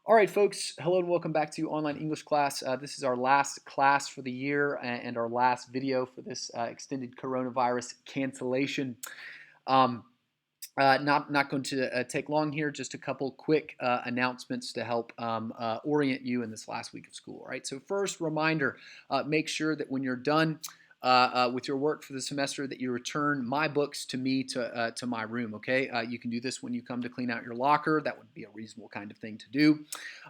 All right, folks. Hello and welcome back to online English class. This is our last class for the year and our last video for this extended coronavirus cancellation. Um, not going to take long here. Just a couple quick announcements to help orient you in this last week of school. All right. So first, reminder: make sure that when you're done with your work for the semester, that you return my books to me to my room. Okay. You can do this when you come to clean out your locker. That would be a reasonable kind of thing to do.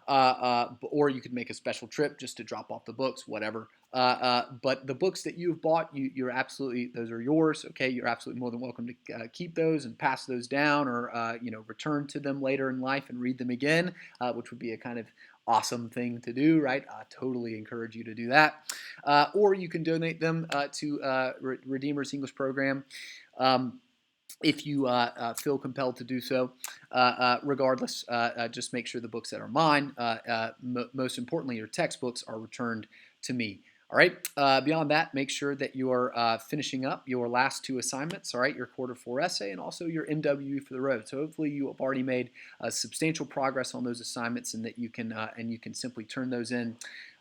Or you could make a special trip just to drop off the books, whatever. But the books that you've bought, you're absolutely, those are yours. Okay, you're absolutely more than welcome to keep those and pass those down, or return to them later in life and read them again, which would be a kind of awesome thing to do, right? I totally encourage you to do that. Or you can donate them to Redeemer's English program. If you feel compelled to do so. Regardless, just make sure the books that are mine, most importantly, your textbooks, are returned to me. All right. Beyond that, make sure that you are finishing up your last two assignments. All right, your quarter four essay and also your MWE for the road. So hopefully you have already made substantial progress on those assignments, and that you can simply turn those in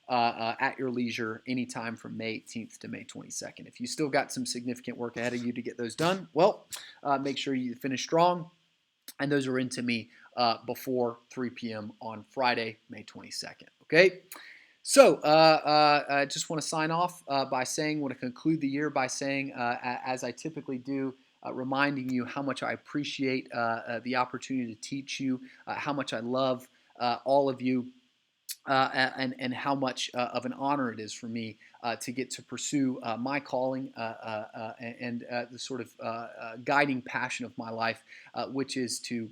at your leisure anytime from May 18th to May 22nd. If you still got some significant work ahead of you to get those done, well, make sure you finish strong, and those are into me before 3 p.m. on Friday, May 22nd. Okay? So, I just want to sign off want to conclude the year by saying, as I typically do, reminding you how much I appreciate the opportunity to teach you, how much I love all of you, and how much of an honor it is for me to get to pursue my calling and the sort of guiding passion of my life, which is to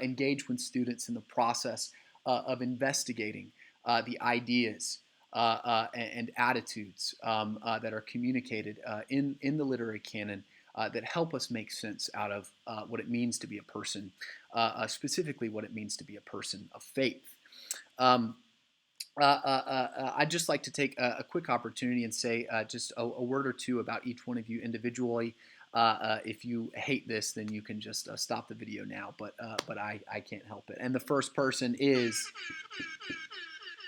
engage with students in the process of investigating the ideas and attitudes that are communicated in the literary canon that help us make sense out of what it means to be a person, specifically what it means to be a person of faith. Um, I'd just like to take a quick opportunity and say just a word or two about each one of you individually. If you hate this, then you can just stop the video now, but I can't help it. And the first person is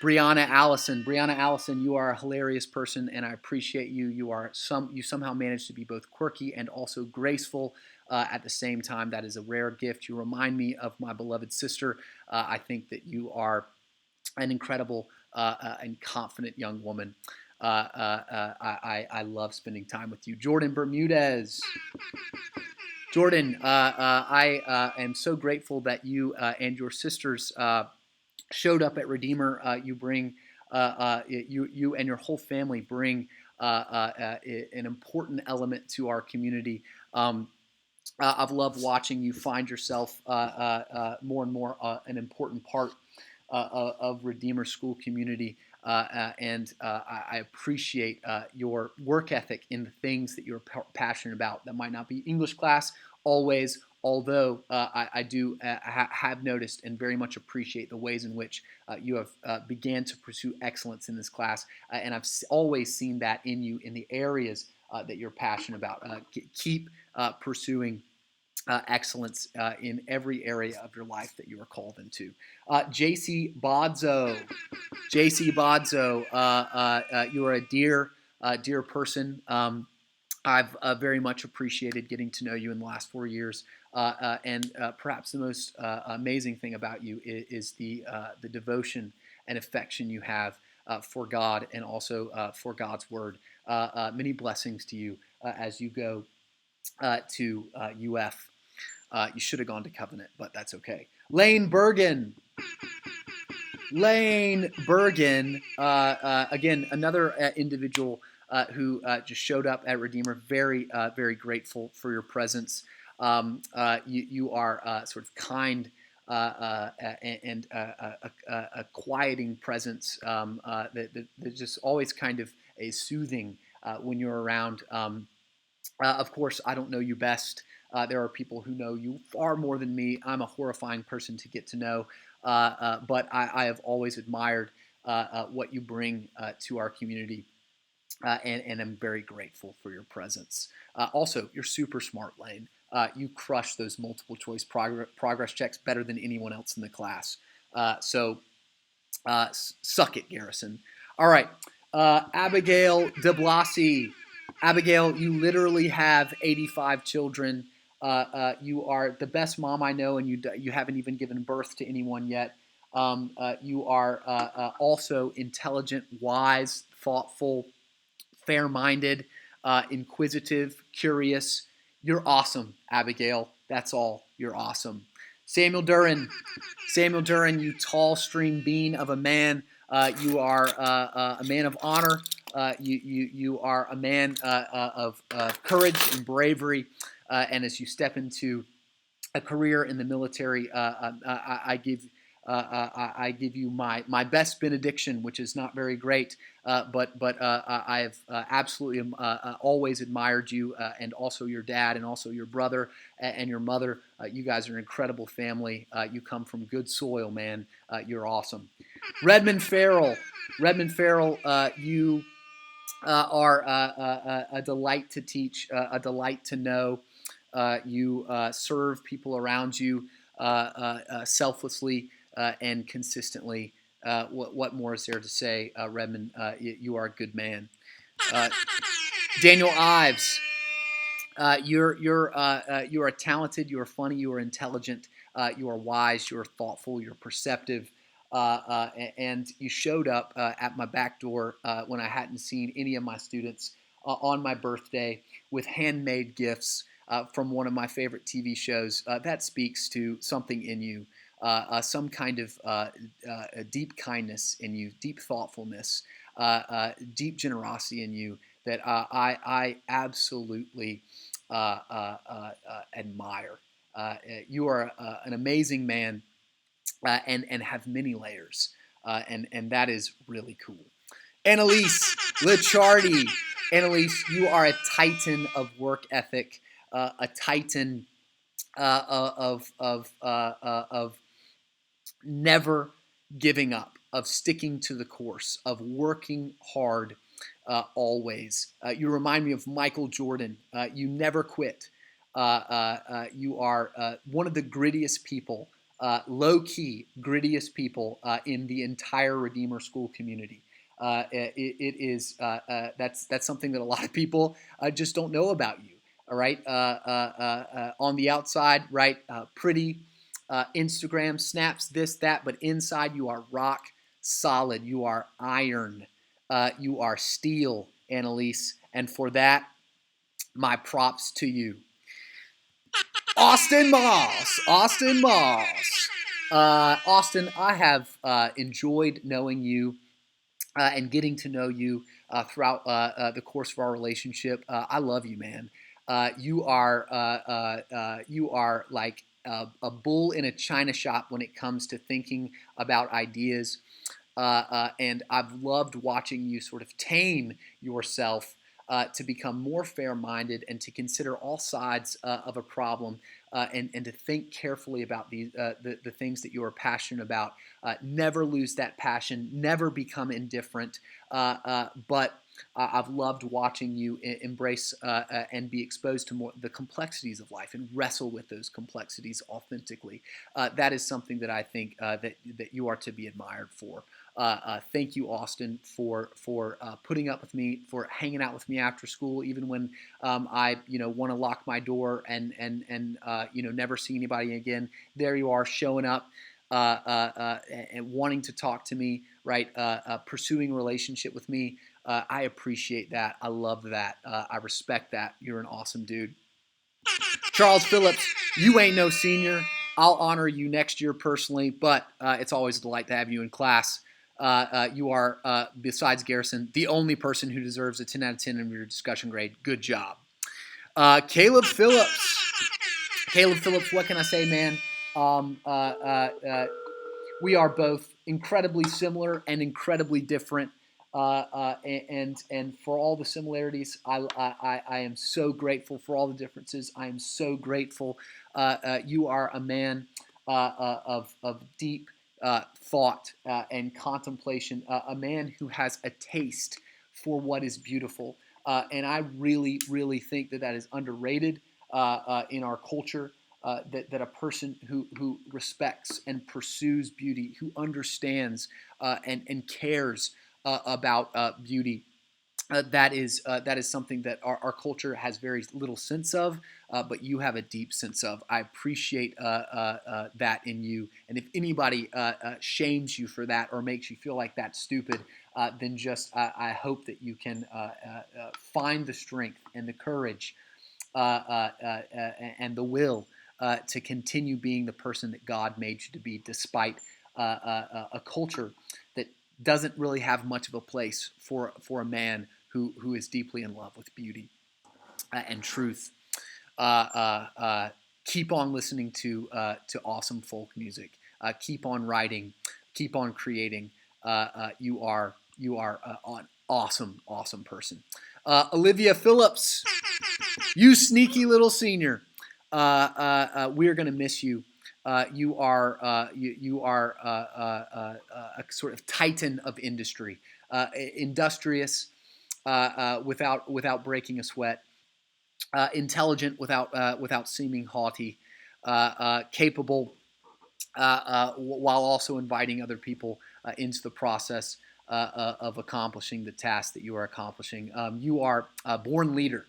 Brianna Allison. Brianna Allison, you are a hilarious person, and I appreciate you. You somehow managed to be both quirky and also graceful at the same time. That is a rare gift. You remind me of my beloved sister. I think that you are an incredible and confident young woman. I love spending time with you. Jordan Bermudez. Jordan, I am so grateful that you and your sisters showed up at Redeemer. You and your whole family bring an important element to our community. I've loved watching you find yourself more and more an important part of Redeemer School community, and I appreciate your work ethic in the things that you're passionate about. That might not be English class always, although I do have noticed and very much appreciate the ways in which you have began to pursue excellence in this class, and I've always seen that in you in the areas that you're passionate about. Keep pursuing excellence in every area of your life that you are called into. JC Bodzo. JC Bodzo, you are a dear person. I've very much appreciated getting to know you in the last 4 years, and perhaps the most amazing thing about you is the devotion and affection you have for God and also for God's Word. Many blessings to you as you go to UF. You should have gone to Covenant, but that's okay. Lane Bergen. Lane Bergen, again, another individual who just showed up at Redeemer. Very grateful for your presence. You are sort of kind and a quieting presence that just always kind of is soothing when you're around. Of course, I don't know you best. There are people who know you far more than me. I'm a horrifying person to get to know, but I have always admired what you bring to our community, and I'm very grateful for your presence. Also, you're super smart, Lane. You crush those multiple choice progress checks better than anyone else in the class. Suck it, Garrison. All right. Abigail de Blasi. Abigail, you literally have 85 children. You are the best mom I know, and you haven't even given birth to anyone yet. You are also intelligent, wise, thoughtful, fair-minded, inquisitive, curious. You're awesome, Abigail. That's all. You're awesome. Samuel Duran. Samuel Duran, you tall string bean of a man. You are a man of honor. You are a man of courage and bravery. And as you step into a career in the military, I give you my best benediction, which is not very great, but I have absolutely always admired you, and also your dad, and also your brother and your mother. You guys are an incredible family. You come from good soil, man. You're awesome. Redmond Farrell. Redmond Farrell, you are a delight to teach, a delight to know. You serve people around you selflessly and consistently. What more is there to say, Redmond? You are a good man. Daniel Ives, you are talented. You are funny. You are intelligent. You are wise. You are thoughtful. You're perceptive. And you showed up at my back door when I hadn't seen any of my students on my birthday with handmade gifts from one of my favorite TV shows. That speaks to something in you, some kind of deep kindness in you, deep thoughtfulness, deep generosity in you that I absolutely admire. You are an amazing man. And have many layers, and that is really cool. Annalise Lichardi. Annalise, you are a titan of work ethic, a titan of never giving up, of sticking to the course, of working hard always. You remind me of Michael Jordan. You never quit. You are one of the grittiest people, low-key grittiest people in the entire Redeemer School community. It is that's something that a lot of people just don't know about you. All right, on the outside, right, pretty. Instagram snaps, this, that, but inside you are rock solid. You are iron. You are steel, Annalise. And for that, my props to you. Austin Moss. Austin Moss. Austin, I have enjoyed knowing you and getting to know you throughout the course of our relationship. I love you, man. You are like a bull in a china shop when it comes to thinking about ideas. And I've loved watching you sort of tame yourself to become more fair-minded and to consider all sides of a problem and to think carefully about the things that you are passionate about. Never lose that passion. Never become indifferent. But I've loved watching you embrace and be exposed to more the complexities of life and wrestle with those complexities authentically. That is something that I think that you are to be admired for. Thank you, Austin, for putting up with me, for hanging out with me after school, even when I want to lock my door and never see anybody again. There you are, showing up and wanting to talk to me, right? Pursuing a relationship with me. I appreciate that. I love that. I respect that. You're an awesome dude. Charles Phillips, you ain't no senior. I'll honor you next year personally, but it's always a delight to have you in class. You are, besides Garrison, the only person who deserves a 10 out of 10 in your discussion grade. Good job. Caleb Phillips. Caleb Phillips, what can I say, man? We are both incredibly similar and incredibly different. And for all the similarities, I am so grateful. For all the differences, I am so grateful. You are a man of deep thought and contemplation, a man who has a taste for what is beautiful. And I really, really think that is underrated in our culture. that a person who respects and pursues beauty, who understands and cares about beauty, that is something that our culture has very little sense of, but you have a deep sense of. I appreciate that in you. And if anybody shames you for that or makes you feel like that's stupid, then just I hope that you can find the strength and the courage and the will to continue being the person that God made you to be, despite a culture that doesn't really have much of a place for a man who is deeply in love with beauty and truth. Keep on listening to awesome folk music. Keep on writing. Keep on creating. You are an awesome person. Olivia Phillips, you sneaky little senior. We're going to miss you. You are a sort of titan of industry, industrious without breaking a sweat, intelligent without seeming haughty, capable while also inviting other people into the process of accomplishing the task that you are accomplishing. You are a born leader,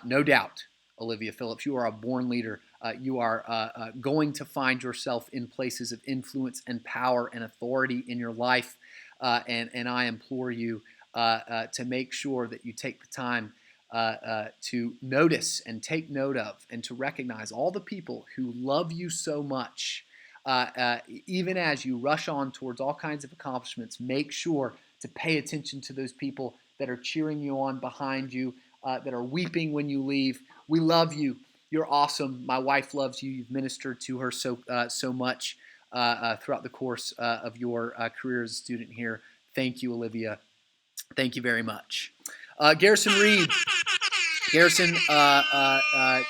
no doubt, Olivia Phillips. You are a born leader. You are going to find yourself in places of influence and power and authority in your life, and I implore you to make sure that you take the time to notice and take note of and to recognize all the people who love you so much. Even as you rush on towards all kinds of accomplishments, make sure to pay attention to those people that are cheering you on behind you, that are weeping when you leave. We love you. You're awesome. My wife loves you. You've ministered to her so much throughout the course of your career as a student here. Thank you, Olivia. Thank you very much. Garrison Reed. Garrison, I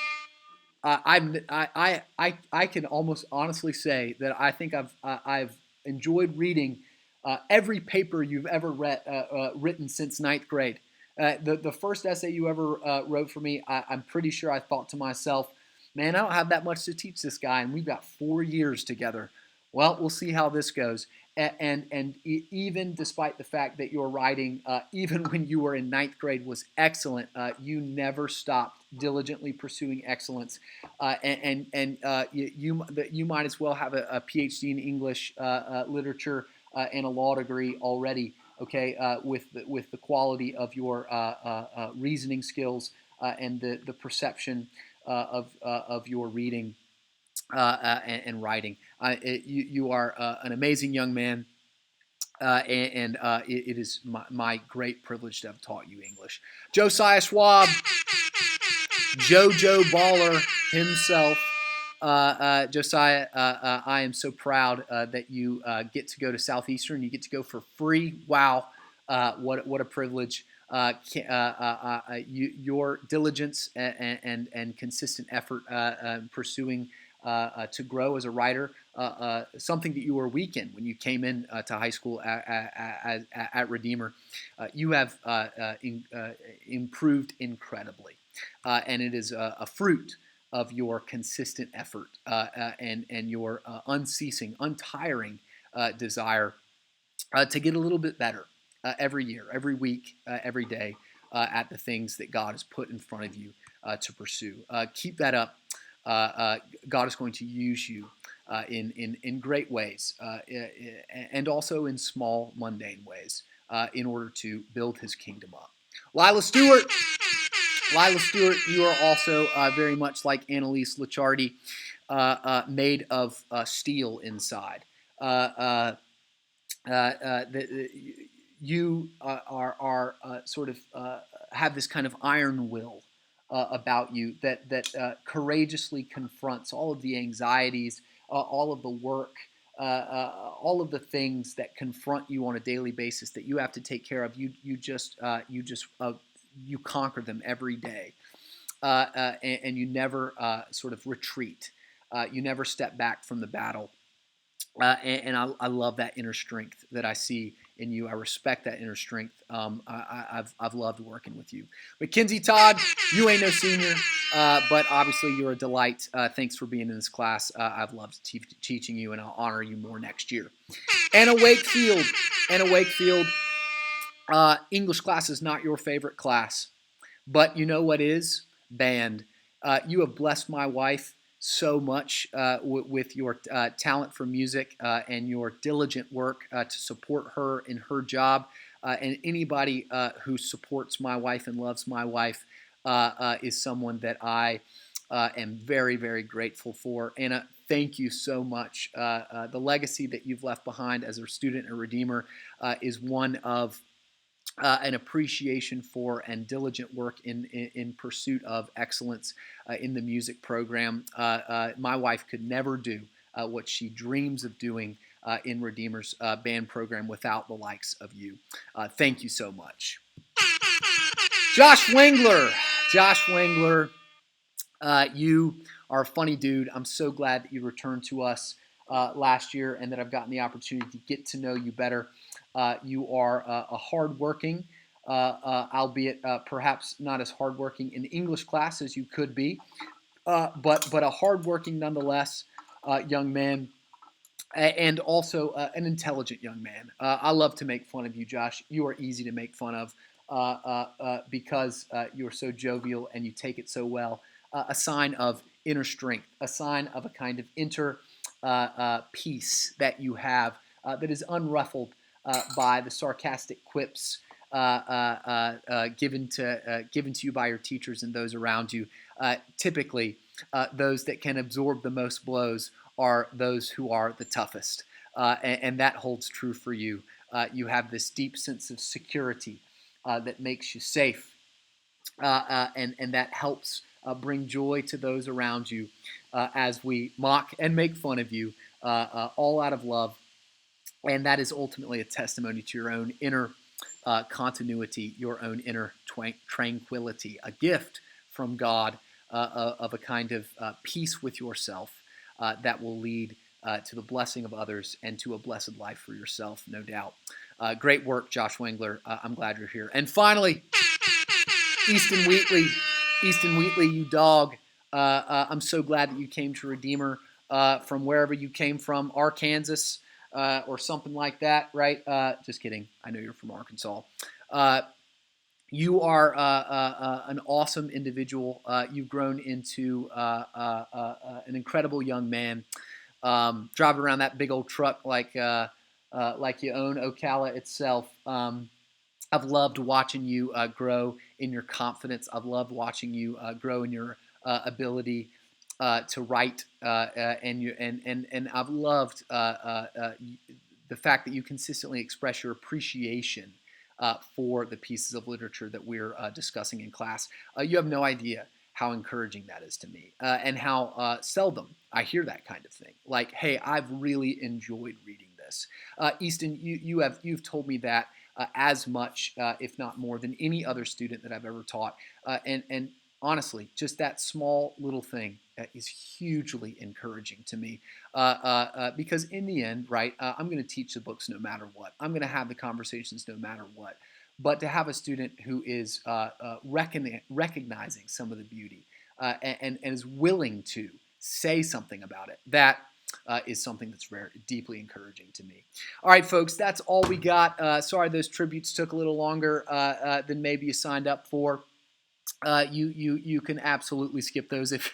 can almost honestly say that I think I've enjoyed reading every paper you've ever written since ninth grade. The first essay you ever wrote for me, I'm pretty sure I thought to myself, man, I don't have that much to teach this guy, and we've got 4 years together. Well, we'll see how this goes. And even despite the fact that your writing, even when you were in ninth grade, was excellent, you never stopped diligently pursuing excellence. You might as well have a PhD in English literature and a law degree already. Okay, with the quality of your reasoning skills and the perception of your reading and writing. You are an amazing young man, and it is my great privilege to have taught you English. Josiah Schwab, JoJo Baller himself. Josiah, I am so proud that you get to go to Southeastern. You get to go for free. Wow, what a privilege. Your diligence and consistent effort pursuing to grow as a writer, something that you were weak in when you came in to high school at Redeemer. You have improved incredibly, and it is a fruit of your consistent effort and your unceasing, untiring desire to get a little bit better every year, every week, every day at the things that God has put in front of you to pursue. Keep that up. God is going to use you in great ways and also in small, mundane ways in order to build his kingdom up. Lila Stewart, you are also very much like Annalise Licciardi, made of steel inside. You are sort of have this kind of iron will about you that courageously confronts all of the anxieties, all of the work, all of the things that confront you on a daily basis that you have to take care of. You conquer them every day, and you never sort of retreat. You never step back from the battle. And I love that inner strength that I see in you. I respect that inner strength. I've loved working with you. Mackenzie Todd, you ain't no senior, but obviously you're a delight. Thanks for being in this class. I've loved teaching you, and I'll honor you more next year. Anna Wakefield. English class is not your favorite class, but you know what is? Band. You have blessed my wife so much with your talent for music and your diligent work to support her in her job. And anybody who supports my wife and loves my wife is someone that I am very, very grateful for. Anna, thank you so much. The legacy that you've left behind as a student and redeemer is one of an appreciation for and diligent work in pursuit of excellence in the music program. My wife could never do what she dreams of doing in Redeemer's band program without the likes of you. Thank you so much. Josh Wengler. You are a funny dude. I'm so glad that you returned to us last year and that I've gotten the opportunity to get to know you better. You are a hardworking, albeit perhaps not as hardworking in English class as you could be, but a hardworking nonetheless young man, and also an intelligent young man. I love to make fun of you, Josh. You are easy to make fun of because you're so jovial and you take it so well. A sign of inner strength, a sign of a kind of inner peace that you have that is unruffled by the sarcastic quips given to you by your teachers and those around you. Typically, those that can absorb the most blows are those who are the toughest, and that holds true for you. You have this deep sense of security that makes you safe, and that helps bring joy to those around you as we mock and make fun of you, all out of love. And that is ultimately a testimony to your own inner continuity, your own inner tranquility, a gift from God of a kind of peace with yourself that will lead to the blessing of others and to a blessed life for yourself, no doubt. Great work, Josh Wengler. I'm glad you're here. And finally, Easton Wheatley, you dog. I'm so glad that you came to Redeemer from wherever you came from, Arkansas. Or something like that, right? Just kidding. I know you're from Arkansas. You are an awesome individual. You've grown into an incredible young man. Driving around that big old truck like you own Ocala itself. I've loved watching you grow in your confidence. I've loved watching you grow in your ability to write, and I've loved the fact that you consistently express your appreciation for the pieces of literature that we're discussing in class. You have no idea how encouraging that is to me, and how seldom I hear that kind of thing. Like, hey, I've really enjoyed reading this. Easton, you've told me that as much, if not more, than any other student that I've ever taught, and honestly, just that small little thing is hugely encouraging to me because in the end, right, I'm going to teach the books no matter what. I'm going to have the conversations no matter what. But to have a student who is recognizing some of the beauty and is willing to say something about it, that is something that's very deeply encouraging to me. All right, folks, that's all we got. Sorry those tributes took a little longer than maybe you signed up for. You can absolutely skip those if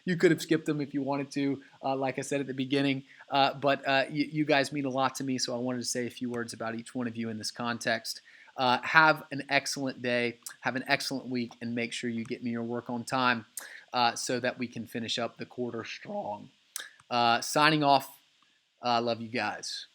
you could have skipped them if you wanted to, like I said at the beginning. But you guys mean a lot to me, so I wanted to say a few words about each one of you in this context. Have an excellent day, have an excellent week, and make sure you get me your work on time so that we can finish up the quarter strong. Signing off. Love you guys.